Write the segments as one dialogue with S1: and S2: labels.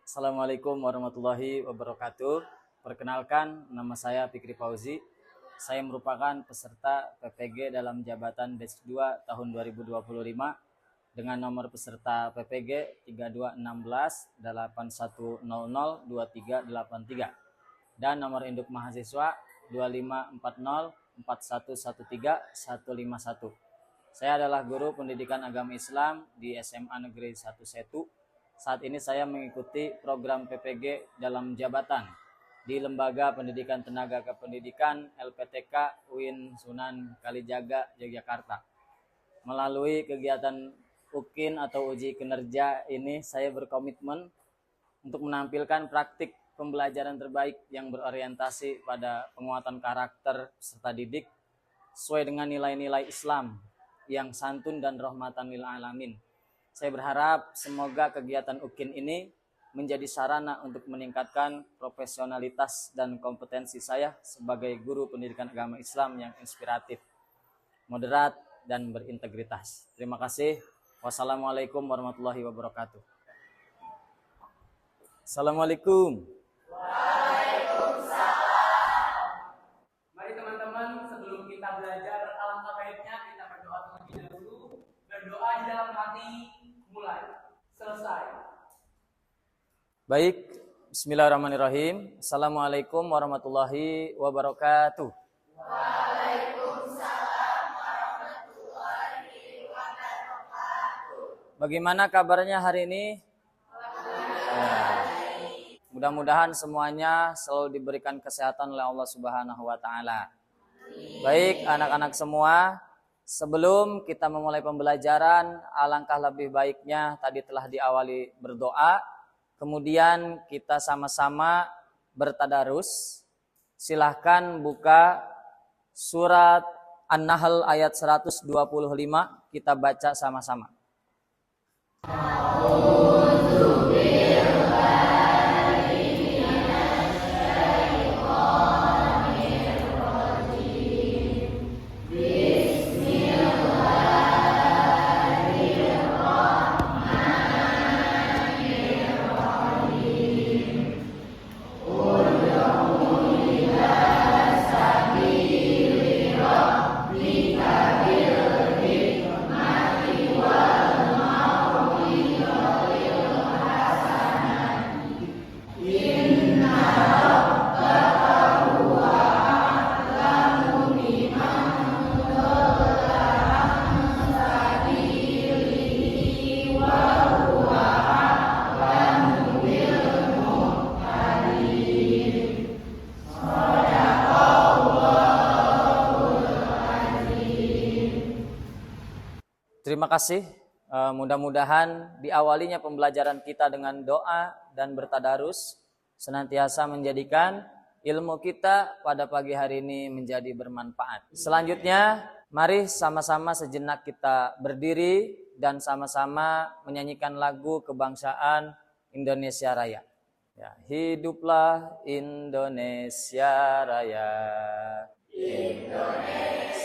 S1: Assalamualaikum warahmatullahi wabarakatuh. Perkenalkan, nama saya Fikri Fauzi. Saya merupakan peserta PPG dalam jabatan Batch 2 tahun 2025 dengan nomor peserta PPG 321681002383 dan nomor induk mahasiswa 254041135151. Saya adalah guru pendidikan agama Islam di SMA Negeri 1 Setu. Saat ini saya mengikuti program PPG dalam jabatan di Lembaga Pendidikan Tenaga Kependidikan LPTK UIN Sunan Kalijaga, Yogyakarta. Melalui kegiatan UKIN atau uji kinerja ini, saya berkomitmen untuk menampilkan praktik pembelajaran terbaik yang berorientasi pada penguatan karakter peserta didik sesuai dengan nilai-nilai Islam yang santun dan rahmatan lil alamin. Saya berharap semoga kegiatan UKIN ini menjadi sarana untuk meningkatkan profesionalitas dan kompetensi saya sebagai guru pendidikan agama Islam yang inspiratif, moderat, dan berintegritas. Terima kasih. Wassalamualaikum warahmatullahi wabarakatuh. Assalamualaikum.
S2: Mari teman-teman, sebelum kita belajar alangkah baiknya kita berdoa terlebih dahulu. Berdoa di dalam hati, mulai, selesai.
S1: Baik, bismillahirrahmanirrahim. Assalamualaikum warahmatullahi wabarakatuh.
S3: Waalaikumsalam warahmatullahi wabarakatuh.
S1: Bagaimana kabarnya hari ini? Mudah-mudahan semuanya selalu diberikan kesehatan oleh Allah Subhanahu wa taala. Baik, anak-anak semua, sebelum kita memulai pembelajaran, alangkah lebih baiknya tadi telah diawali berdoa, kemudian kita sama-sama bertadarus. Silahkan buka surat An-Nahl ayat 125, kita baca sama-sama. Terima kasih. Mudah-mudahan diawalinya pembelajaran kita dengan doa dan bertadarus senantiasa menjadikan ilmu kita pada pagi hari ini menjadi bermanfaat. Selanjutnya, mari sama-sama sejenak kita berdiri dan sama-sama menyanyikan lagu kebangsaan Indonesia Raya. Ya, hiduplah Indonesia Raya. Indonesia.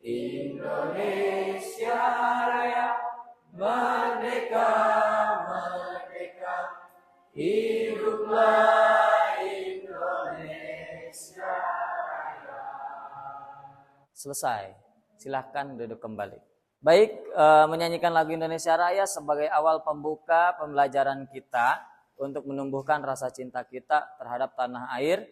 S1: Indonesia Raya, merdeka, merdeka, hiduplah Indonesia Raya. Selesai, silahkan duduk kembali. Baik, menyanyikan lagu Indonesia Raya sebagai awal pembuka pembelajaran kita untuk menumbuhkan rasa cinta kita terhadap tanah air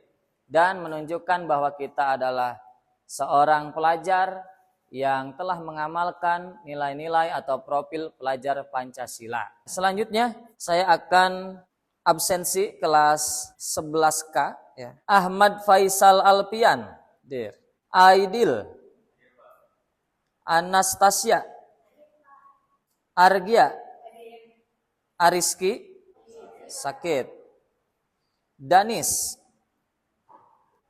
S1: dan menunjukkan bahwa kita adalah seorang pelajar yang telah mengamalkan nilai-nilai atau profil pelajar Pancasila. Selanjutnya saya akan absensi kelas 11K ya. Ahmad Faisal Alpian, Dir. Aidil, Anastasia, Argia, Ariski, sakit, Danis.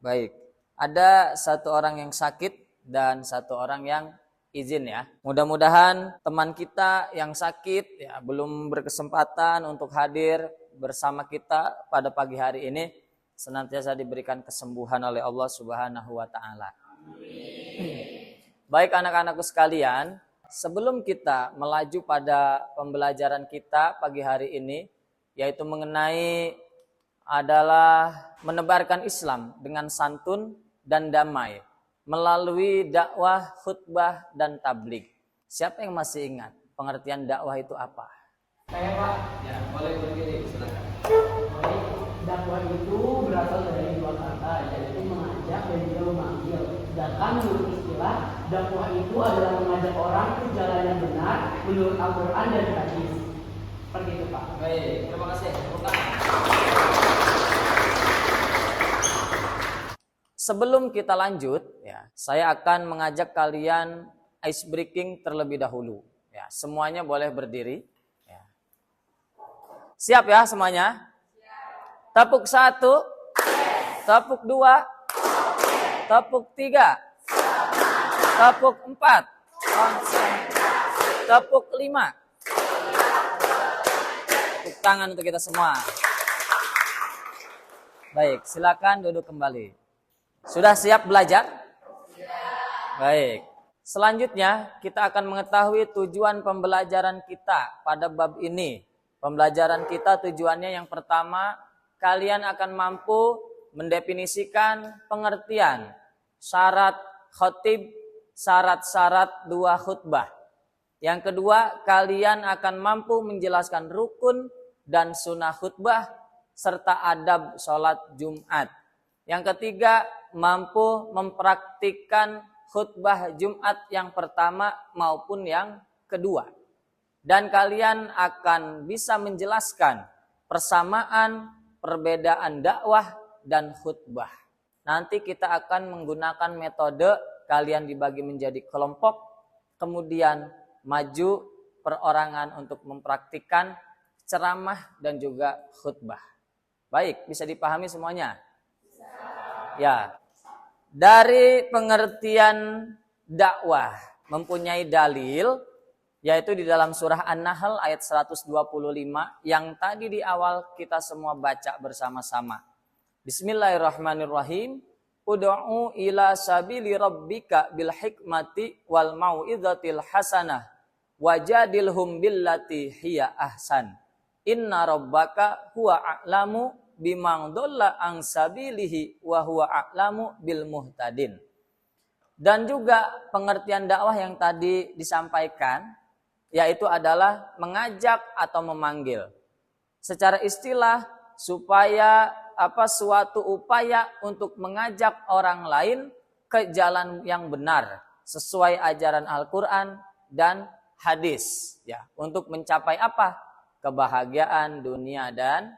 S1: Baik, ada satu orang yang sakit dan satu orang yang izin ya. Mudah-mudahan teman kita yang sakit ya belum berkesempatan untuk hadir bersama kita pada pagi hari ini senantiasa diberikan kesembuhan oleh Allah Subhanahu wa taala. Baik anak-anakku sekalian, sebelum kita melaju pada pembelajaran kita pagi hari ini, yaitu mengenai adalah menebarkan Islam dengan santun dan damai melalui dakwah, khutbah, dan tabligh. Siapa yang masih ingat pengertian dakwah itu apa?
S2: Saya Pak.
S1: Ya, boleh berdiri, silakan.
S2: Baik, dakwah itu berasal dari dua kata, yaitu mengajak dan juga memanggil. Sedangkan menurut istilah, dakwah itu adalah mengajak orang ke jalan yang benar menurut Al-Quran dan hadis. Seperti itu Pak.
S1: Baik, terima kasih. Sebelum kita lanjut, ya, saya akan mengajak kalian ice breaking terlebih dahulu. Ya, semuanya boleh berdiri. Ya. Siap ya semuanya? Tepuk 1, tepuk 2, tepuk 3, tepuk 4, tepuk 5. Tepuk tangan untuk kita semua. Baik, silakan duduk kembali. Sudah siap belajar? Baik. Selanjutnya kita akan mengetahui tujuan pembelajaran kita pada bab ini. Pembelajaran kita tujuannya yang pertama, kalian akan mampu mendefinisikan pengertian syarat khatib, syarat-syarat dua khutbah. Yang kedua, kalian akan mampu menjelaskan rukun dan sunnah khutbah serta adab sholat Jumat. Yang ketiga, mampu mempraktikkan khutbah Jumat yang pertama maupun yang kedua. Dan kalian akan bisa menjelaskan persamaan, perbedaan dakwah dan khutbah. Nanti kita akan menggunakan metode kalian dibagi menjadi kelompok, kemudian maju perorangan untuk mempraktikkan ceramah dan juga khutbah. Baik, bisa dipahami semuanya? Ya. Dari pengertian dakwah mempunyai dalil, yaitu di dalam surah An-Nahl ayat 125 yang tadi di awal kita semua baca bersama-sama. Bismillahirrahmanirrahim. Ud'u ila sabili rabbika bil hikmati wal mau'izatil hasanah wajadilhum billati hiya ahsan. Inna rabbaka huwa a'lamu bimang dolla ang sabilihi wa huwa a'lamu bil muhtadin. Dan juga pengertian dakwah yang tadi disampaikan, yaitu adalah mengajak atau memanggil. Secara istilah supaya suatu upaya untuk mengajak orang lain ke jalan yang benar sesuai ajaran Al-Qur'an dan hadis, ya, untuk mencapai apa? Kebahagiaan dunia dan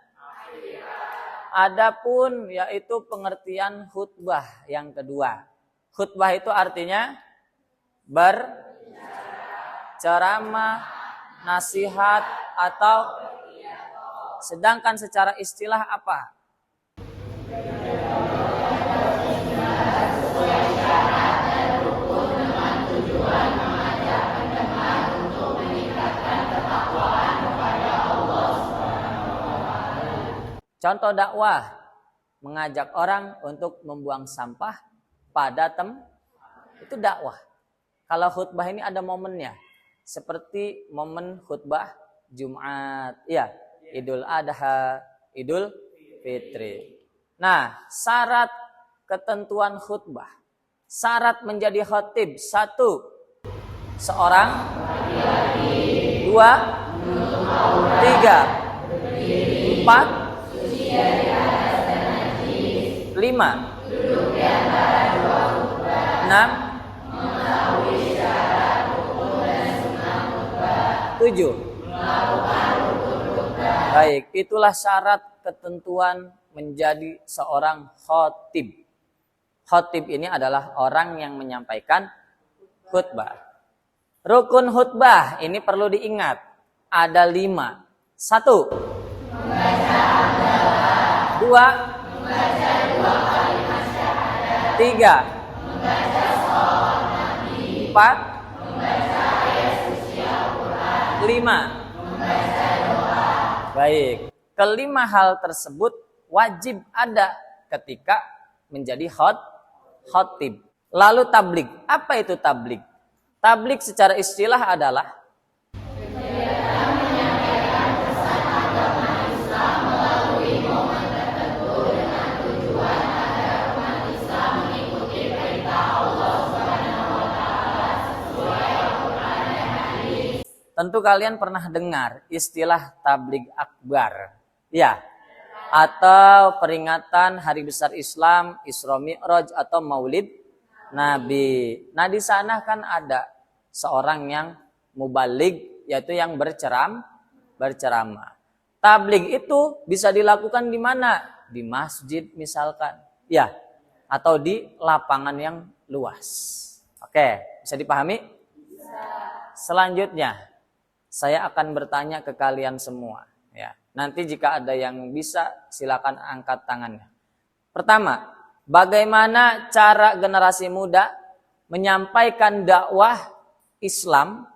S1: adapun yaitu pengertian khutbah yang kedua. Khutbah itu artinya berceramah, nasihat atau sedangkan secara istilah apa? Contoh dakwah, mengajak orang untuk membuang sampah pada itu dakwah. Kalau khutbah ini ada momennya, seperti momen khutbah Jumat, ya, Idul Adha, Idul Fitri. Nah, syarat ketentuan khutbah, syarat menjadi khatib: 1, seorang; 2, 3, 4, 5, 6, 7, 7. Baik, itulah syarat ketentuan menjadi seorang khatib. Khatib ini adalah orang yang menyampaikan khutbah. Rukun khutbah ini perlu diingat, ada 5. 1, 2, 3, 4, 5. Baik, kelima hal tersebut wajib ada ketika menjadi khotib. Lalu tabligh. Apa itu tabligh? Tabligh secara istilah adalah tentu kalian pernah dengar istilah tabligh akbar. Ya. Atau peringatan hari besar Islam, Isra Mi'raj atau Maulid Nabi. Nah, di sana kan ada seorang yang mubaligh, yaitu yang berceramah. Tabligh itu bisa dilakukan di mana? Di masjid misalkan. Ya. Atau di lapangan yang luas. Oke, bisa dipahami? Selanjutnya saya akan bertanya ke kalian semua. Ya, nanti jika ada yang bisa, silakan angkat tangannya. Pertama, bagaimana cara generasi muda menyampaikan dakwah Islam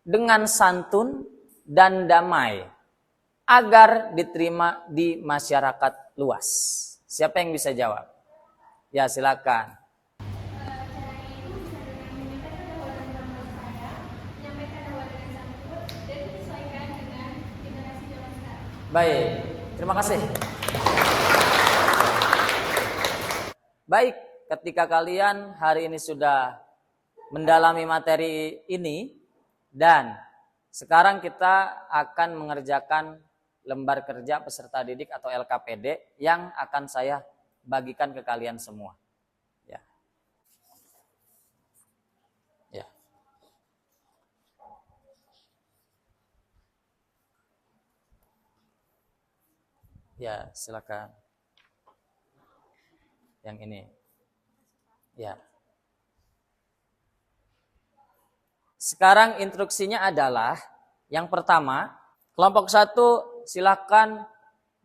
S1: dengan santun dan damai agar diterima di masyarakat luas? Siapa yang bisa jawab? Ya, silakan. Baik, terima kasih. Baik, ketika kalian hari ini sudah mendalami materi ini dan sekarang kita akan mengerjakan lembar kerja peserta didik atau LKPD yang akan saya bagikan ke kalian semua. Ya. Ya. Ya, silakan. Yang ini. Ya. Sekarang instruksinya adalah yang pertama, kelompok 1 silakan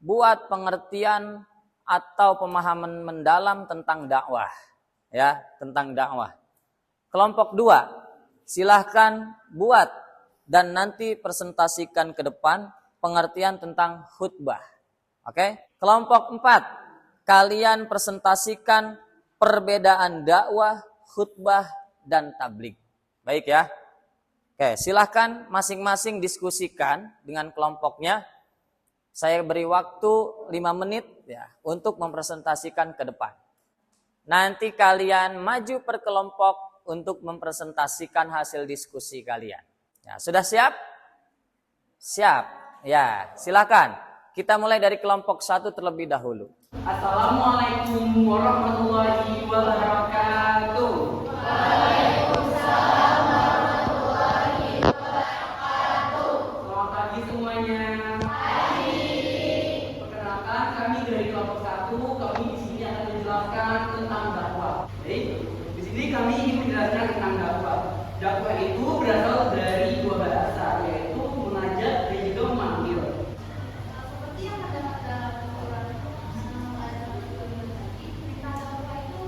S1: buat pengertian atau pemahaman mendalam tentang dakwah. Ya, tentang dakwah. Kelompok 2 silakan buat dan nanti presentasikan ke depan pengertian tentang khutbah. Oke, kelompok 4, kalian presentasikan perbedaan dakwah, khutbah, dan tabligh. Baik ya. Oke, silahkan masing-masing diskusikan dengan kelompoknya. Saya beri waktu 5 menit ya untuk mempresentasikan ke depan. Nanti kalian maju per kelompok untuk mempresentasikan hasil diskusi kalian. Ya, sudah siap? Siap. Ya, silakan. Kita mulai dari kelompok 1 terlebih dahulu.
S2: Assalamualaikum warahmatullahi wabarakatuh.
S3: Waalaikumsalam warahmatullahi wabarakatuh.
S2: Selamat pagi semuanya.
S3: Pagi.
S2: Perkenalkan, kami dari kelompok 1, kami di sini akan menjelaskan tentang dakwah. Baik, di sini kami ingin menjelaskan tentang dakwah. Dakwah itu berasal dari 2 bahasa, yaitu mengajak dan juga memanggil.
S3: Seperti yang terdapat dalam Al-Quran, perintah dakwah itu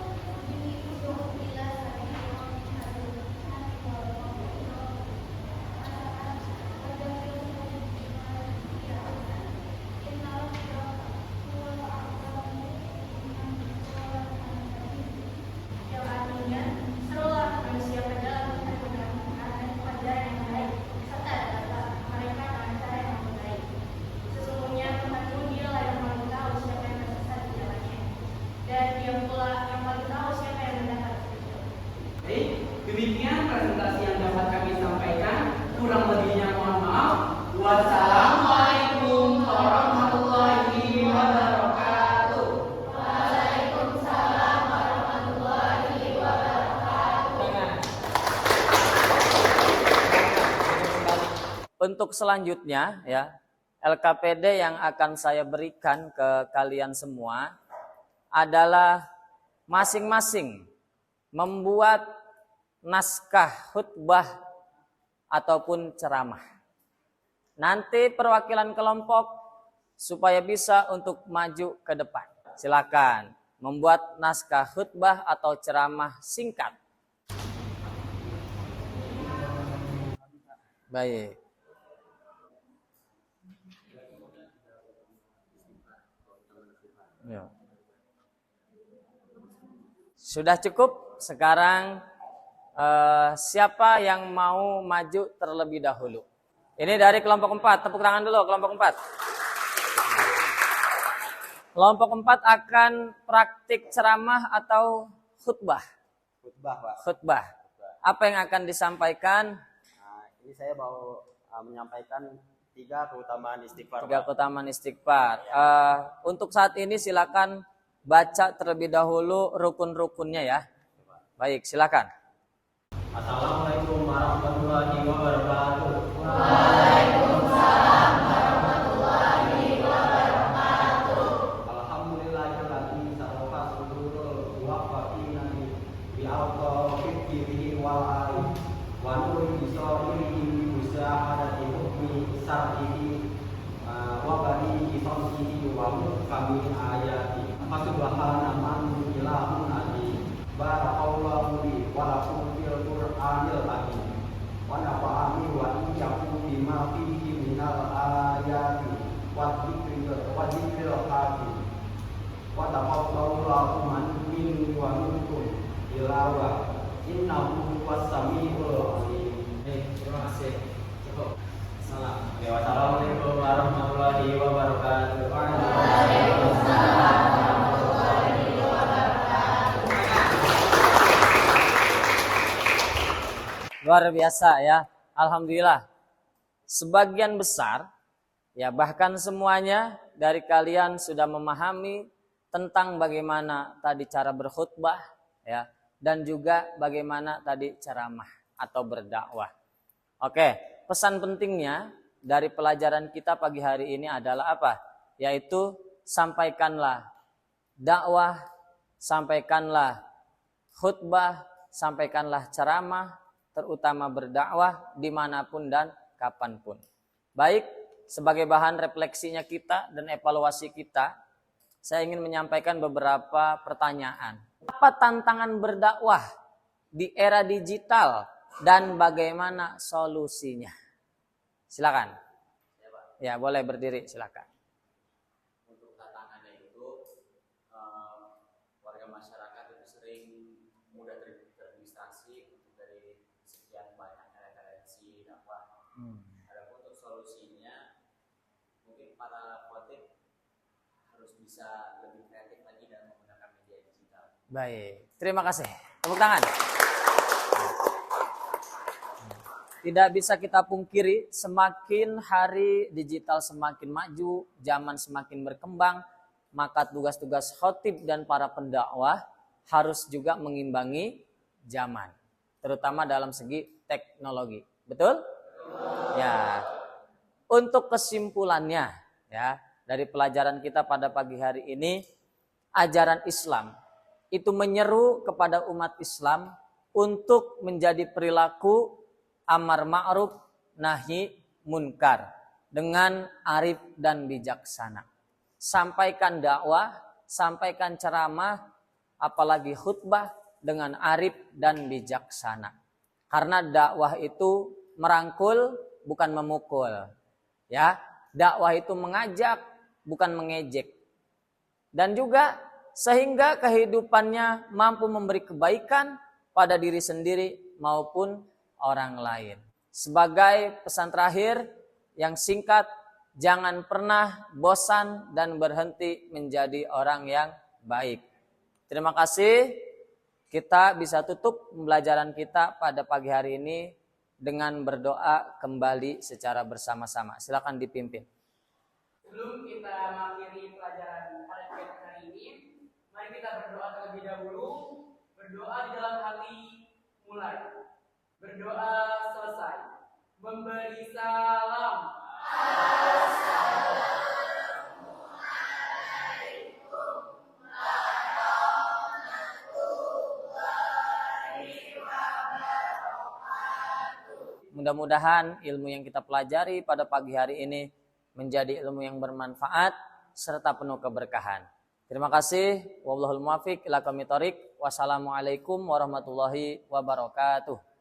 S3: yang artinya serulah manusia ke dalam kebenaran dan kewajaran yang baik serta datanglah mereka dengan cara yang baik. Sesungguhnya Tuhanmu dialah yang paling tahu siapa yang tersesat di jalannya, dan Dia pula yang paling tahu siapa yang mendapat petunjuk.
S2: Baik, demikian presentasi yang dapat kami sampaikan. Kurang lebihnya mohon maaf. Wassalamualaikum warahmatullahi wabarakatuh.
S3: Waalaikumsalam warahmatullahi wabarakatuh.
S1: Untuk selanjutnya ya, LKPD yang akan saya berikan ke kalian semua adalah masing-masing membuat naskah khutbah ataupun ceramah. Nanti perwakilan kelompok supaya bisa untuk maju ke depan. Silakan membuat naskah khutbah atau ceramah singkat. Baik. Ya. Sudah cukup? Sekarang siapa yang mau maju terlebih dahulu? Ini dari kelompok 4. Tepuk tangan dulu kelompok 4. Kelompok 4 akan praktik ceramah atau khutbah?
S4: Khutbah, Pak.
S1: Khutbah. Apa yang akan disampaikan?
S4: Nah, ini saya mau menyampaikan 3 keutamaan istighfar.
S1: 3 keutamaan istighfar. Untuk saat ini silakan baca terlebih dahulu rukun-rukunnya ya. Baik, silakan.
S4: Assalamualaikum warahmatullahi wabarakatuh.
S3: Waalaikumsalam warahmatullahi wabarakatuh.
S4: Alhamdulillahilladzi sarrafa sudurul muwaffaqina bi awqafihi wal ali wa nuri bisarihi musahadati hukmi syar'ihi wa bani khamsihi wa muhkami ayati. Subhana man ilahun adi. Barakallahu li wa lakum fil Qur'anil azim. Wa nafa'ani wa iyyakum bima fihi minal ayati wa dzikril hakim. Wa taqabbalallahu minni wa minkum tilawah innahu was-sami'ul alim. Terima kasih. Cukup. Salam. Wassalamualaikum warahmatullahi wabarakatuh.
S3: Waalaikumsalam.
S1: Luar biasa ya. Alhamdulillah. Sebagian besar ya bahkan semuanya dari kalian sudah memahami tentang bagaimana tadi cara berkhutbah ya dan juga bagaimana tadi ceramah atau berdakwah. Oke, pesan pentingnya dari pelajaran kita pagi hari ini adalah apa? Yaitu sampaikanlah dakwah, sampaikanlah khutbah, sampaikanlah ceramah, terutama berdakwah dimanapun dan kapanpun. Baik, sebagai bahan refleksinya kita dan evaluasi kita, saya ingin menyampaikan beberapa pertanyaan. Apa tantangan berdakwah di era digital dan bagaimana solusinya? Silakan. Ya, boleh berdiri, silakan.
S5: Untuk tantangannya itu warga masyarakat itu sering mudah terdistraksi dari sekian banyak referensi dakwah. Adapun untuk solusinya mungkin para khotib harus bisa lebih kreatif lagi dalam menggunakan media digital.
S1: Baik, terima kasih. Tepuk tangan. Tidak bisa kita pungkiri, semakin hari digital semakin maju, zaman semakin berkembang, maka tugas-tugas khotib dan para pendakwah harus juga mengimbangi zaman, terutama dalam segi teknologi. Betul? Ya. Untuk kesimpulannya, ya, dari pelajaran kita pada pagi hari ini, ajaran Islam itu menyeru kepada umat Islam untuk menjadi perilaku amar ma'ruf nahi munkar dengan arif dan bijaksana. Sampaikan dakwah, sampaikan ceramah, apalagi khutbah dengan arif dan bijaksana. Karena dakwah itu merangkul bukan memukul. Ya, dakwah itu mengajak bukan mengejek. Dan juga sehingga kehidupannya mampu memberi kebaikan pada diri sendiri maupun orang lain. Sebagai pesan terakhir yang singkat, jangan pernah bosan dan berhenti menjadi orang yang baik. Terima kasih. Kita bisa tutup pembelajaran kita pada pagi hari ini dengan berdoa kembali secara bersama-sama. Silakan dipimpin.
S2: Sebelum kita mengakhiri pelajaran pada hari ini, mari kita berdoa terlebih dahulu. Berdoa di dalam hati mulai. Berdoa selesai. Memberi salam.
S1: Mudah-mudahan ilmu yang kita pelajari pada pagi hari ini menjadi ilmu yang bermanfaat serta penuh keberkahan. Terima kasih. Wallahul muwaffiq ila aqwamit thoriq. Wassalamualaikum warahmatullahi wabarakatuh.